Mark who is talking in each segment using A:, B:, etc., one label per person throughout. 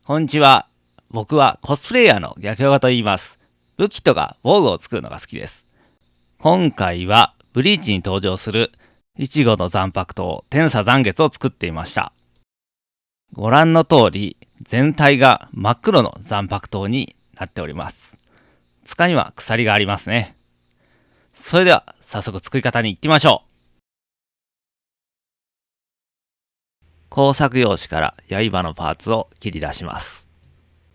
A: こんにちは。僕はコスプレイヤーの逆ヨガと言います。武器とか防具を作るのが好きです。今回はブリーチに登場するイチゴの残白刀天差残月を作っていました。ご覧の通り全体が真っ黒の残白刀になっております。柄には鎖がありますね。それでは早速作り方に行ってみましょう。工作用紙から刃のパーツを切り出します。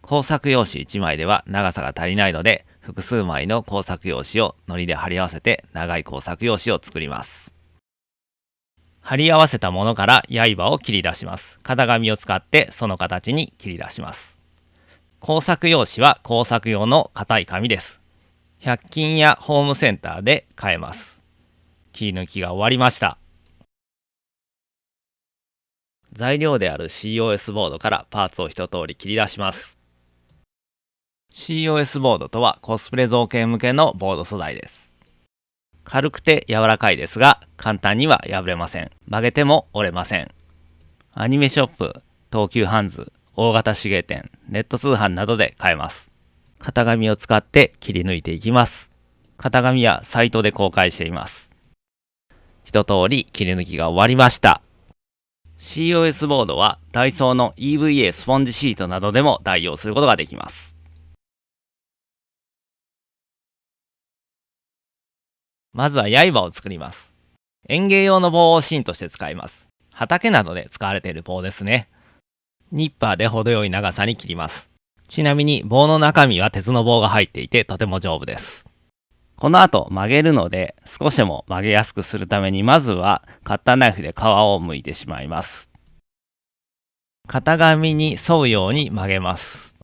A: 工作用紙1枚では長さが足りないので、複数枚の工作用紙を糊で貼り合わせて長い工作用紙を作ります。貼り合わせたものから刃を切り出します。型紙を使ってその形に切り出します。工作用紙は工作用の硬い紙です。100均やホームセンターで買えます。切り抜きが終わりました。材料である COS ボードからパーツを一通り切り出します。COS ボードとはコスプレ造形向けのボード素材です。軽くて柔らかいですが、簡単には破れません。曲げても折れません。アニメショップ、東急ハンズ、大型手芸店、ネット通販などで買えます。型紙を使って切り抜いていきます。型紙はサイトで公開しています。一通り切り抜きが終わりました。COS ボードはダイソーの EVA スポンジシートなどでも代用することができます。まずは刃を作ります。園芸用の棒を芯として使います。畑などで使われている棒ですね。ニッパーで程よい長さに切ります。ちなみに棒の中身は鉄の棒が入っていてとても丈夫です。この後曲げるので少しでも曲げやすくするためにまずはカッターナイフで皮を剥いてしまいます。型紙に沿うように曲げます。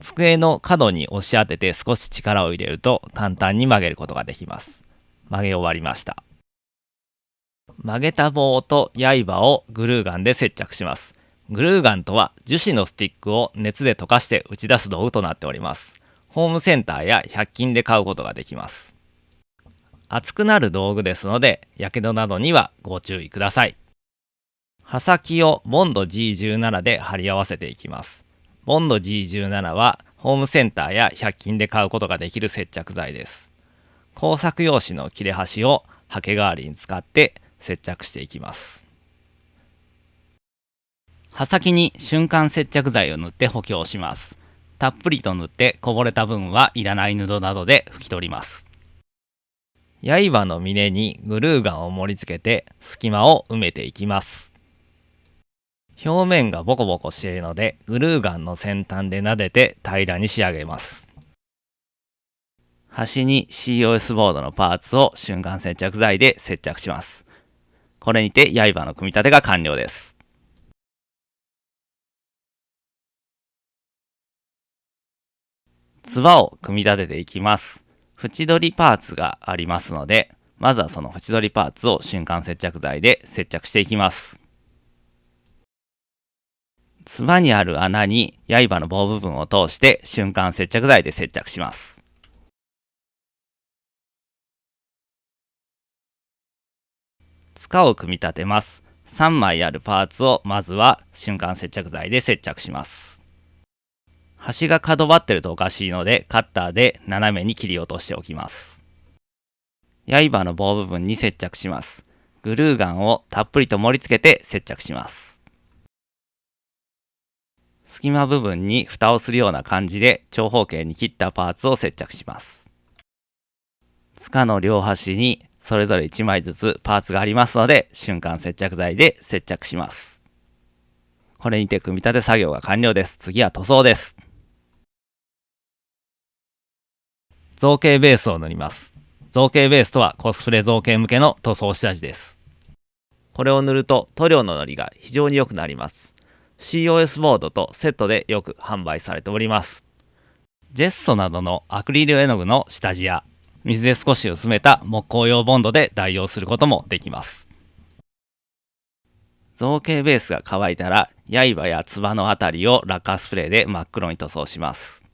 A: 机の角に押し当てて少し力を入れると簡単に曲げることができます。曲げ終わりました。曲げた棒と刃をグルーガンで接着します。グルーガンとは樹脂のスティックを熱で溶かして打ち出す道具となっております。ホームセンターや100均で買うことができます。熱くなる道具ですので、やけどなどにはご注意ください。刃先をボンド G17 で貼り合わせていきます。ボンド G17 はホームセンターや100均で買うことができる接着剤です。工作用紙の切れ端をハケ代わりに使って接着していきます。刃先に瞬間接着剤を塗って補強します。たっぷりと塗ってこぼれた分はいらない布などで拭き取ります。刃の峰にグルーガンを盛り付けて隙間を埋めていきます。表面がボコボコしているのでグルーガンの先端で撫でて平らに仕上げます。端に COS ボードのパーツを瞬間接着剤で接着します。これにて刃の組み立てが完了です。つばを組み立てていきます。縁取りパーツがありますので、まずはその縁取りパーツを瞬間接着剤で接着していきます。つばにある穴に刃の棒部分を通して瞬間接着剤で接着します。柄を組み立てます。3枚あるパーツをまずは瞬間接着剤で接着します。端が角張ってるとおかしいのでカッターで斜めに切り落としておきます。刃の棒部分に接着します。グルーガンをたっぷりと盛り付けて接着します。隙間部分に蓋をするような感じで長方形に切ったパーツを接着します。柄の両端にそれぞれ1枚ずつパーツがありますので瞬間接着剤で接着します。これにて組み立て作業が完了です。次は塗装です。造形ベースを塗ります。造形ベースとはコスプレ造形向けの塗装下地です。これを塗ると塗料ののりが非常に良くなります。COS ボードとセットでよく販売されております。ジェッソなどのアクリル絵の具の下地や水で少し薄めた木工用ボンドで代用することもできます。造形ベースが乾いたら刃やつばのあたりをラッカースプレーで真っ黒に塗装します。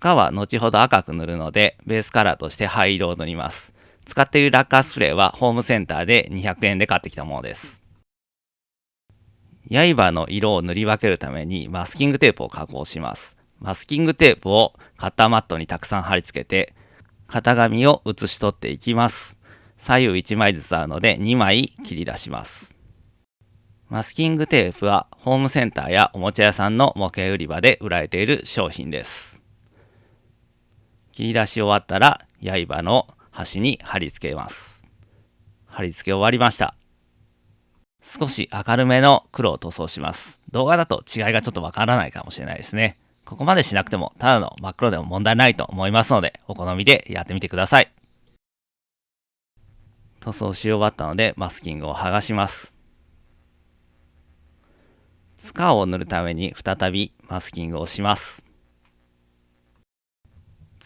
A: 柄は後ほど赤く塗るのでベースカラーとして灰色を塗ります。使っているラッカースプレーはホームセンターで200円で買ってきたものです。刃の色を塗り分けるためにマスキングテープを加工します。マスキングテープをカッターマットにたくさん貼り付けて、型紙を写し取っていきます。左右1枚ずつあるので2枚切り出します。マスキングテープはホームセンターやおもちゃ屋さんの模型売り場で売られている商品です。切り出し終わったら刃の端に貼り付けます。貼り付け終わりました。少し明るめの黒を塗装します。動画だと違いがちょっとわからないかもしれないですね。ここまでしなくてもただの真っ黒でも問題ないと思いますので、お好みでやってみてください。塗装し終わったのでマスキングを剥がします。柄を塗るために再びマスキングをします。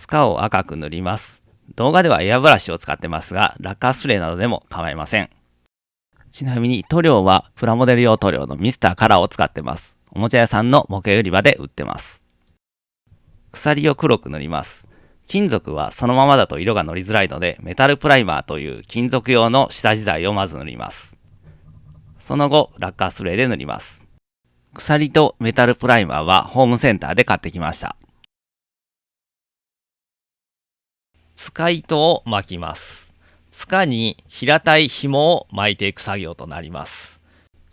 A: 柄を赤く塗ります。動画ではエアブラシを使ってますが、ラッカースプレーなどでも構いません。ちなみに塗料はプラモデル用塗料のミスターカラーを使ってます。おもちゃ屋さんの模型売り場で売ってます。鎖を黒く塗ります。金属はそのままだと色が乗りづらいので、メタルプライマーという金属用の下地材をまず塗ります。その後、ラッカースプレーで塗ります。鎖とメタルプライマーはホームセンターで買ってきました。柄糸を巻きます。柄に平たい紐を巻いていく作業となります。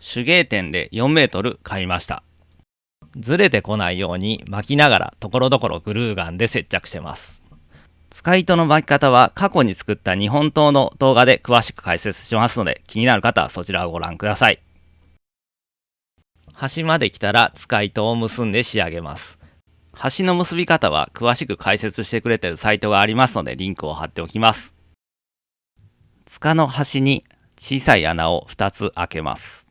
A: 手芸店で4メートル買いました。ずれてこないように巻きながらところどころグルーガンで接着してます。柄糸の巻き方は過去に作った日本刀の動画で詳しく解説しますので、気になる方はそちらをご覧ください。端まで来たら柄糸を結んで仕上げます。端の結び方は詳しく解説してくれているサイトがありますのでリンクを貼っておきます。柄の端に小さい穴を2つ開けます。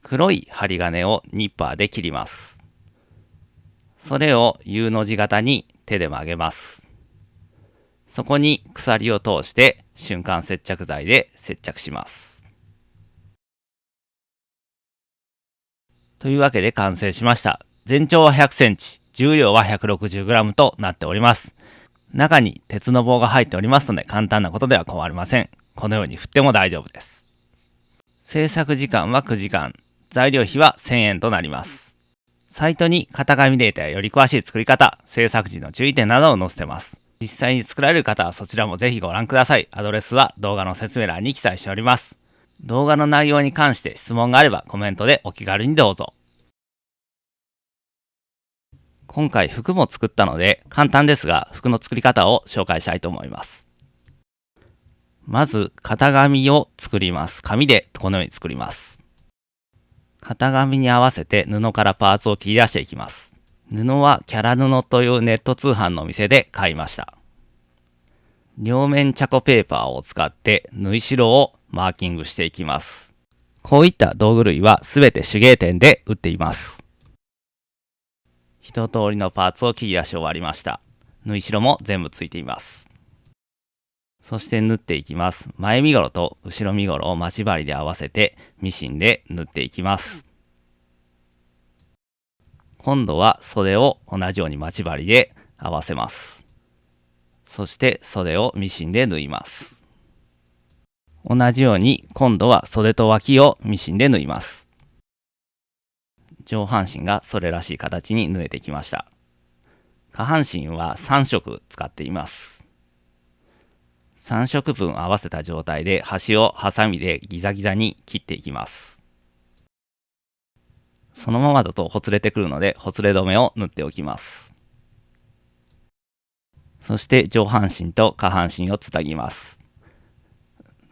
A: 黒い針金をニッパーで切ります。それを U の字型に手で曲げます。そこに鎖を通して瞬間接着剤で接着します。というわけで完成しました。全長は100センチ、重量は160グラムとなっております。中に鉄の棒が入っておりますので簡単なことでは困りません。このように振っても大丈夫です。制作時間は9時間、材料費は1000円となります。サイトに型紙データやより詳しい作り方、制作時の注意点などを載せてます。実際に作られる方はそちらもぜひご覧ください。アドレスは動画の説明欄に記載しております。動画の内容に関して質問があればコメントでお気軽にどうぞ。今回服も作ったので簡単ですが服の作り方を紹介したいと思います。まず型紙を作ります。紙でこのように作ります。型紙に合わせて布からパーツを切り出していきます。布はキャラ布というネット通販のお店で買いました。両面チャコペーパーを使って縫い代をマーキングしていきます。こういった道具類はすべて手芸店で売っています。一通りのパーツを切り出し終わりました。縫い代も全部ついています。そして縫っていきます。前身頃と後ろ身頃を待ち針で合わせてミシンで縫っていきます。今度は袖を同じように待ち針で合わせます。そして袖をミシンで縫います。同じように今度は袖と脇をミシンで縫います。上半身がそれらしい形に縫えてきました。下半身は3色使っています。3色分合わせた状態で端をハサミでギザギザに切っていきます。そのままだとほつれてくるのでほつれ止めを塗っておきます。そして上半身と下半身をつなぎます。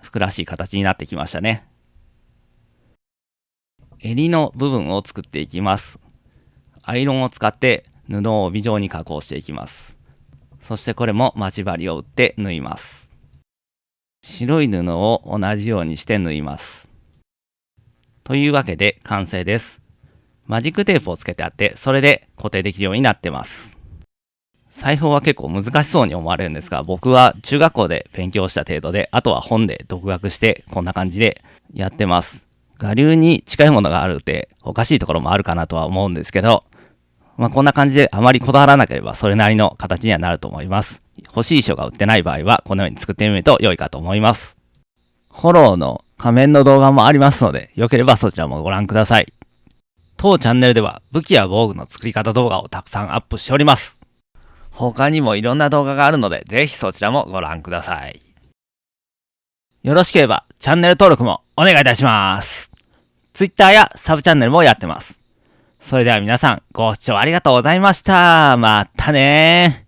A: 服らしい形になってきましたね。襟の部分を作っていきます。アイロンを使って布を帯状に加工していきます。そしてこれも待ち針を打って縫います。白い布を同じようにして縫います。というわけで完成です。マジックテープをつけてあってそれで固定できるようになってます。裁縫は結構難しそうに思われるんですが、僕は中学校で勉強した程度で、あとは本で独学してこんな感じでやってます。我流に近いものがあるっておかしいところもあるかなとは思うんですけど、こんな感じであまりこだわらなければそれなりの形にはなると思います。欲しい衣装が売ってない場合はこのように作ってみると良いかと思います。ホローの仮面の動画もありますので、よければそちらもご覧ください。当チャンネルでは武器や防具の作り方動画をたくさんアップしております。他にもいろんな動画があるので、ぜひそちらもご覧ください。よろしければチャンネル登録もお願いいたします。Twitter やサブチャンネルもやってます。それでは皆さんご視聴ありがとうございました。またねー。